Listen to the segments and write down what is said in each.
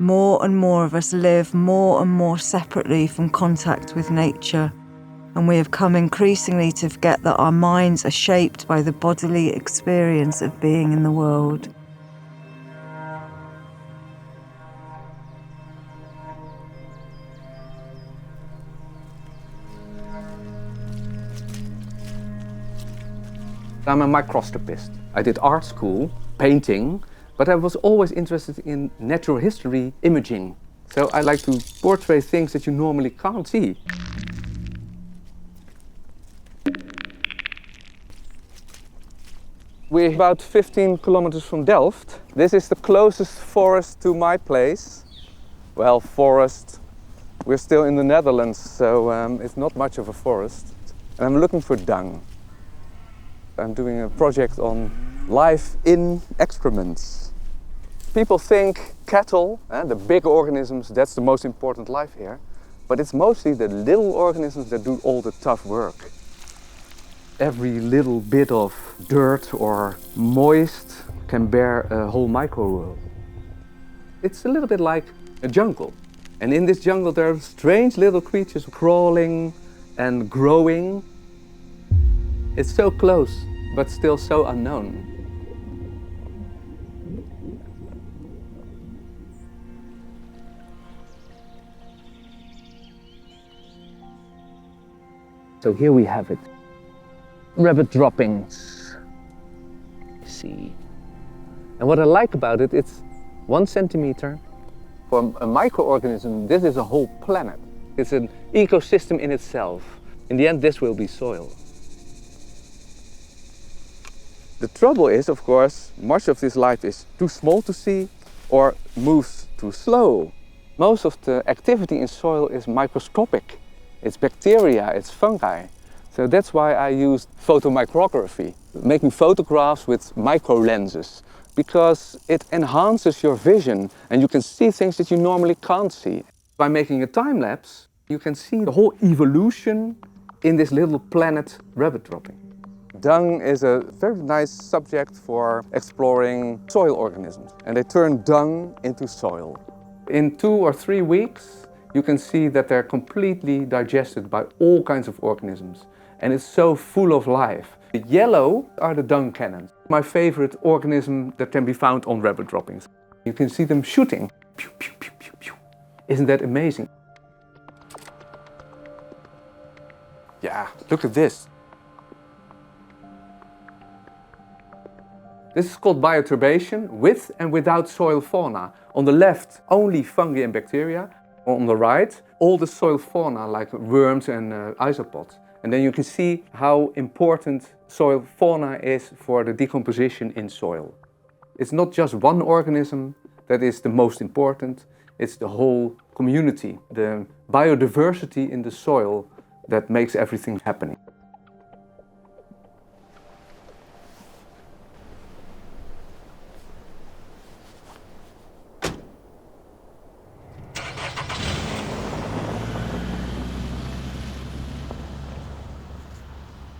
More and more of us live more and more separately from contact with nature, and we have come increasingly to forget that our minds are shaped by the bodily experience of being in the world. I'm a microscopist. I did art school, painting, but I was always interested in natural history imaging. So I like to portray things that you normally can't see. We're about 15 kilometers from Delft. This is the closest forest to my place. Well, forest. We're still in the Netherlands, so it's not much of a forest. And I'm looking for dung. I'm doing a project on life in excrements. People think cattle, the big organisms, that's the most important life here. But it's mostly the little organisms that do all the tough work. Every little bit of dirt or moist can bear a whole microworld. It's a little bit like a jungle. And in this jungle there are strange little creatures crawling and growing. It's so close, but still so unknown. So here we have it. Rabbit droppings. See. And what I like about it, it's 1 centimeter. For a microorganism, this is a whole planet. It's an ecosystem in itself. In the end, this will be soil. The trouble is, of course, much of this life is too small to see or moves too slow. Most of the activity in soil is microscopic. It's bacteria, it's fungi. So that's why I used photomicrography, making photographs with micro lenses, because it enhances your vision and you can see things that you normally can't see. By making a time lapse, you can see the whole evolution in this little planet rabbit dropping. Dung is a very nice subject for exploring soil organisms, and they turn dung into soil. In 2 or 3 weeks, you can see that they're completely digested by all kinds of organisms, and it's so full of life. The yellow are the dung cannons, my favorite organism that can be found on rabbit droppings. You can see them shooting. Pew, pew, pew, pew, pew. Isn't that amazing? Yeah, look at this. This is called bioturbation, with and without soil fauna. On the left, only fungi and bacteria. On the right, all the soil fauna like worms and isopods. And then you can see how important soil fauna is for the decomposition in soil. It's not just one organism that is the most important, it's the whole community, the biodiversity in the soil that makes everything happening.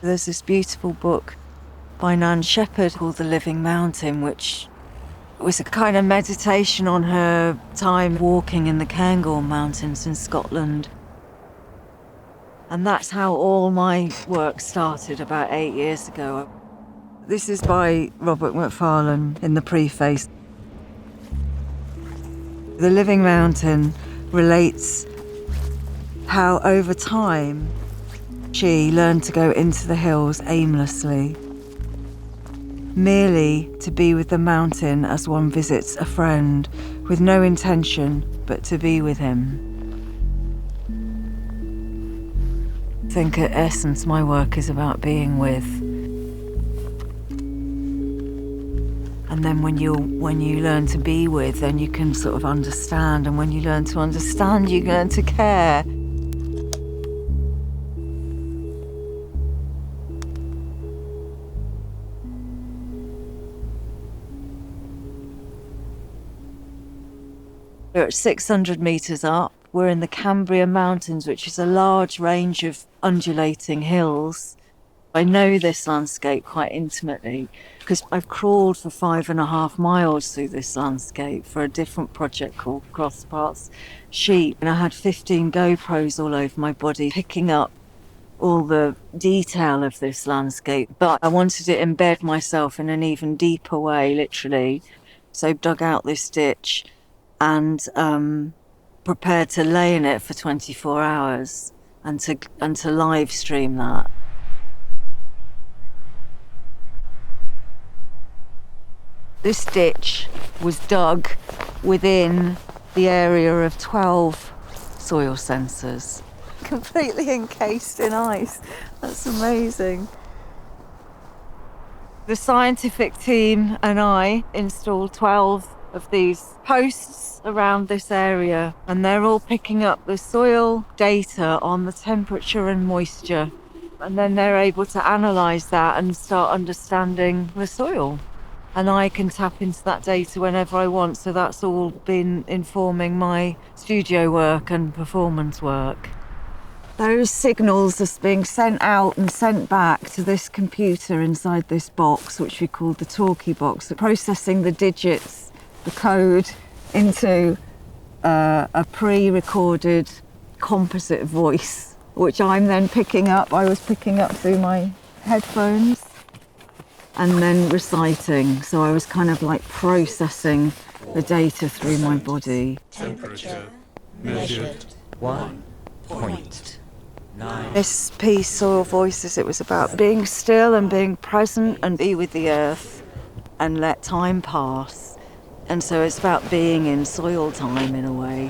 There's this beautiful book by Nan Shepherd called The Living Mountain, which was a kind of meditation on her time walking in the Cairngorm Mountains in Scotland. And that's how all my work started about 8 years ago. This is by Robert Macfarlane in the preface. The Living Mountain relates how over time she learned to go into the hills aimlessly, merely to be with the mountain as one visits a friend, with no intention but to be with him. I think at essence my work is about being with. And then when you learn to be with, then you can sort of understand, and when you learn to understand, you learn to care. We're at 600 metres up. We're in the Cambria Mountains, which is a large range of undulating hills. I know this landscape quite intimately because I've crawled for 5.5 miles through this landscape for a different project called Cross Paths Sheep. And I had 15 GoPros all over my body, picking up all the detail of this landscape. But I wanted to embed myself in an even deeper way, literally. So dug out this ditch and prepared to lay in it for 24 hours and to live stream that. This ditch was dug within the area of 12 soil sensors, completely encased in ice. That's amazing. The scientific team and I installed 12 of these posts around this area, and they're all picking up the soil data on the temperature and moisture. And then they're able to analyse that and start understanding the soil. And I can tap into that data whenever I want. So that's all been informing my studio work and performance work. Those signals are being sent out and sent back to this computer inside this box, which we call the talkie box, processing the digits, the code, into a pre-recorded composite voice, which I'm then picking up. I was picking up through my headphones. And then reciting. So I was kind of like processing the data through my body. Temperature measured 1.9. This piece, Soil Voices, it was about being still and being present and be with the earth and let time pass. And so it's about being in soil time in a way.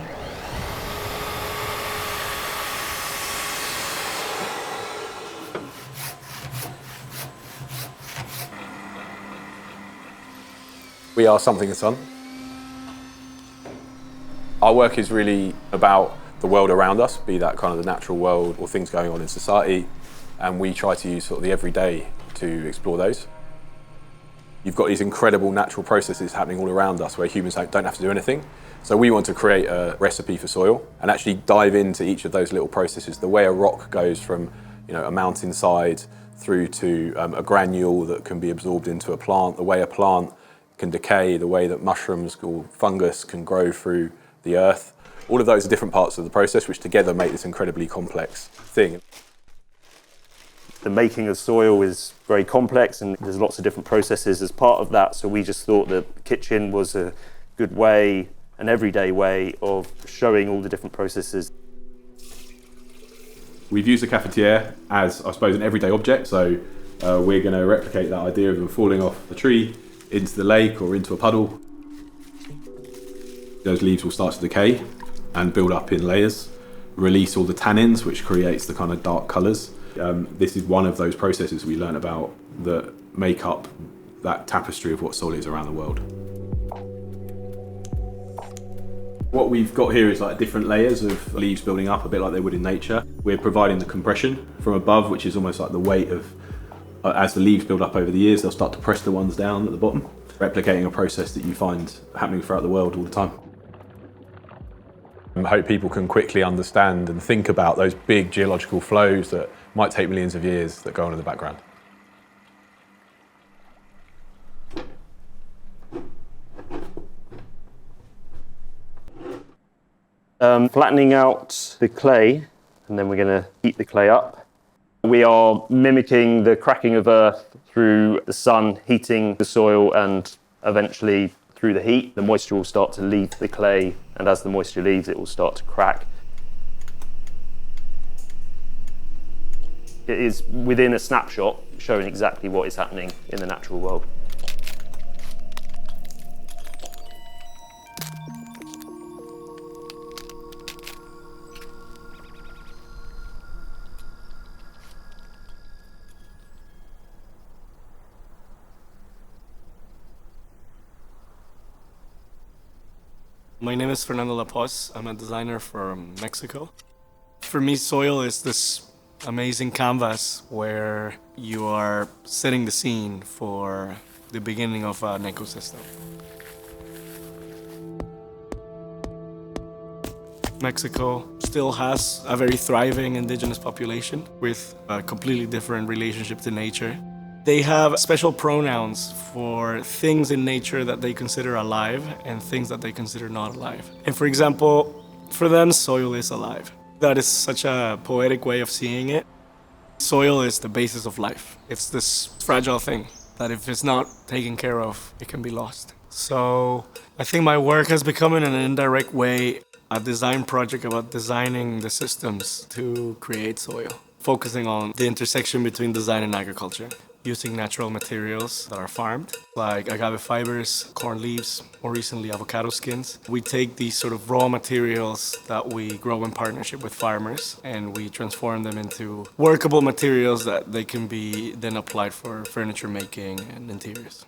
We are Something in Sun. Our work is really about the world around us, be that kind of the natural world or things going on in society, and we try to use sort of the everyday to explore those. You've got these incredible natural processes happening all around us where humans don't have to do anything. So we want to create a recipe for soil and actually dive into each of those little processes. The way a rock goes from, a mountainside through to a granule that can be absorbed into a plant, the way a plant can decay, the way that mushrooms or fungus can grow through the earth. All of those are different parts of the process which together make this incredibly complex thing. The making of soil is very complex and there's lots of different processes as part of that, so we just thought that the kitchen was a good way, an everyday way of showing all the different processes. We've used the cafetiere as, I suppose, an everyday object, so we're going to replicate that idea of them falling off a tree into the lake or into a puddle. Those leaves will start to decay and build up in layers, release all the tannins, which creates the kind of dark colours. This is one of those processes we learn about that make up that tapestry of what soil is around the world. What we've got here is like different layers of leaves building up, a bit like they would in nature. We're providing the compression from above, which is almost like the weight of, as the leaves build up over the years, they'll start to press the ones down at the bottom, replicating a process that you find happening throughout the world all the time. I hope people can quickly understand and think about those big geological flows that might take millions of years that go on in the background. Flattening out the clay, and then we're going to heat the clay up. We are mimicking the cracking of earth through the sun, heating the soil, and eventually through the heat, the moisture will start to leave the clay, and as the moisture leaves, it will start to crack. It is within a snapshot showing exactly what is happening in the natural world. My name is Fernando Laposse. I'm a designer from Mexico. For me, soil is this amazing canvas where you are setting the scene for the beginning of an ecosystem. Mexico, still has a very thriving indigenous population with a completely different relationship to nature. They have special pronouns for things in nature that they consider alive and things that they consider not alive. And for example, for them, soil is alive. That is such a poetic way of seeing it. Soil is the basis of life. It's this fragile thing that if it's not taken care of, it can be lost. So I think my work has become in an indirect way a design project about designing the systems to create soil, focusing on the intersection between design and agriculture, using natural materials that are farmed, like agave fibers, corn leaves, more recently avocado skins. We take these sort of raw materials that we grow in partnership with farmers and we transform them into workable materials that they can be then applied for furniture making and interiors.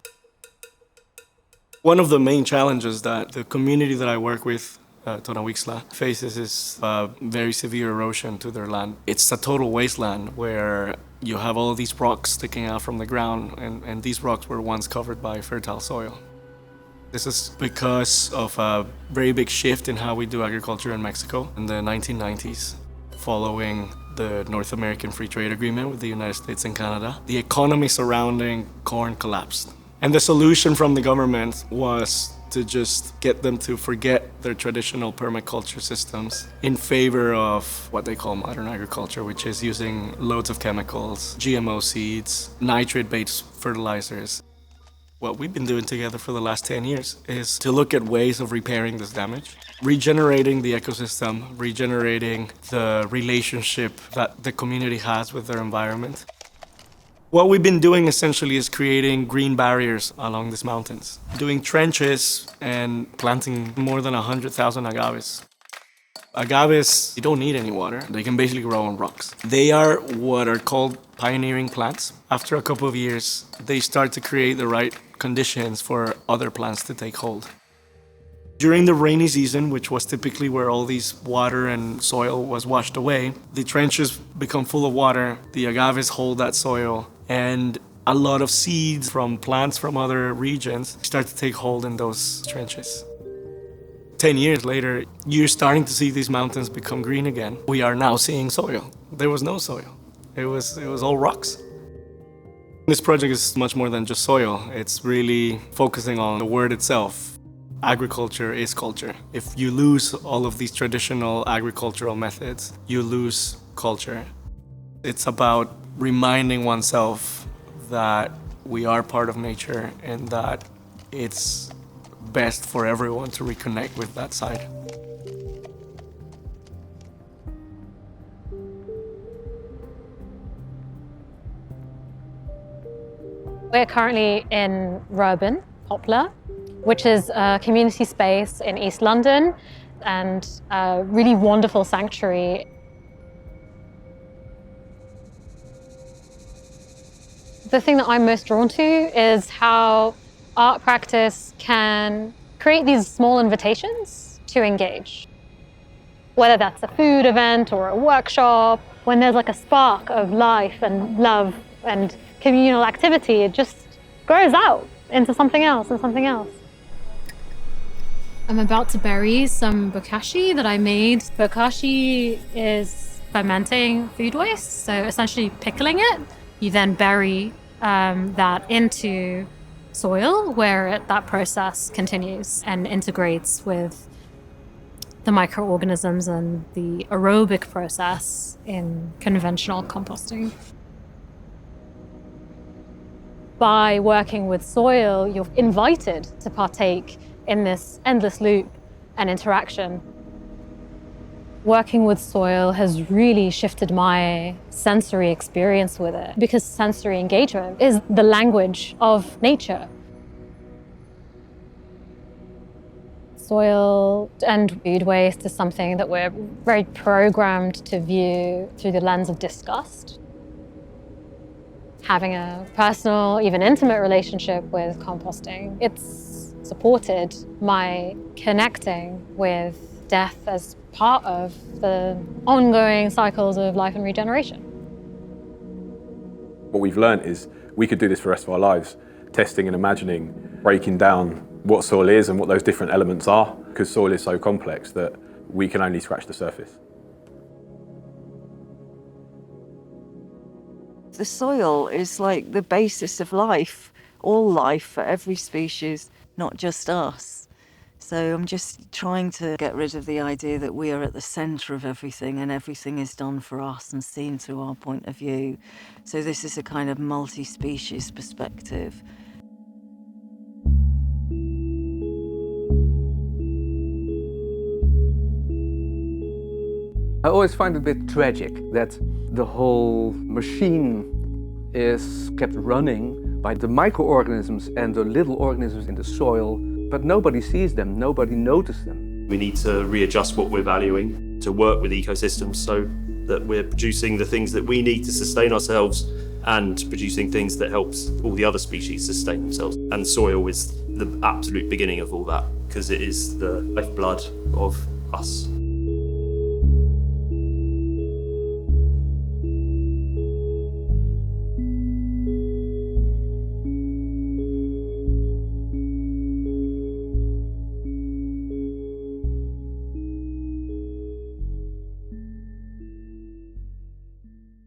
One of the main challenges that the community that I work with, Tonawixla, faces is very severe erosion to their land. It's a total wasteland where you have all of these rocks sticking out from the ground, and these rocks were once covered by fertile soil. This is because of a very big shift in how we do agriculture in Mexico in the 1990s, following the North American Free Trade Agreement with the United States and Canada. The economy surrounding corn collapsed. And the solution from the government was to just get them to forget their traditional permaculture systems in favor of what they call modern agriculture, which is using loads of chemicals, GMO seeds, nitrate-based fertilizers. What we've been doing together for the last 10 years is to look at ways of repairing this damage, regenerating the ecosystem, regenerating the relationship that the community has with their environment. What we've been doing essentially is creating green barriers along these mountains, doing trenches and planting more than 100,000 agaves. Agaves, they don't need any water. They can basically grow on rocks. They are what are called pioneering plants. After a couple of years, they start to create the right conditions for other plants to take hold. During the rainy season, which was typically where all these water and soil was washed away, the trenches become full of water, the agaves hold that soil, and a lot of seeds from plants from other regions start to take hold in those trenches. 10 years later, you're starting to see these mountains become green again. We are now seeing soil. There was no soil. It was all rocks. This project is much more than just soil. It's really focusing on the word itself. Agriculture is culture. If you lose all of these traditional agricultural methods, you lose culture. It's about reminding oneself that we are part of nature and that it's best for everyone to reconnect with that side. We're currently in Reuben, Poplar, which is a community space in East London and a really wonderful sanctuary. The thing that I'm most drawn to is how art practice can create these small invitations to engage. Whether that's a food event or a workshop, when there's like a spark of life and love and communal activity, it just grows out into something else and something else. I'm about to bury some bokashi that I made. Bokashi is fermenting food waste, so essentially pickling it. You then bury that into soil where that process continues and integrates with the microorganisms and the aerobic process in conventional composting. By working with soil, you're invited to partake in this endless loop and interaction. Working with soil has really shifted my sensory experience with it because sensory engagement is the language of nature. Soil and food waste is something that we're very programmed to view through the lens of disgust. Having a personal, even intimate relationship with composting, it's supported my connecting with death as part of the ongoing cycles of life and regeneration. What we've learned is we could do this for the rest of our lives, testing and imagining, breaking down what soil is and what those different elements are, because soil is so complex that we can only scratch the surface. The soil is like the basis of life, all life for every species, not just us. So I'm just trying to get rid of the idea that we are at the centre of everything and everything is done for us and seen through our point of view. So this is a kind of multi-species perspective. I always find it a bit tragic that the whole machine is kept running by the microorganisms and the little organisms in the soil, but nobody sees them, nobody notices them. We need to readjust what we're valuing to work with ecosystems so that we're producing the things that we need to sustain ourselves and producing things that helps all the other species sustain themselves. And soil is the absolute beginning of all that because it is the lifeblood of us.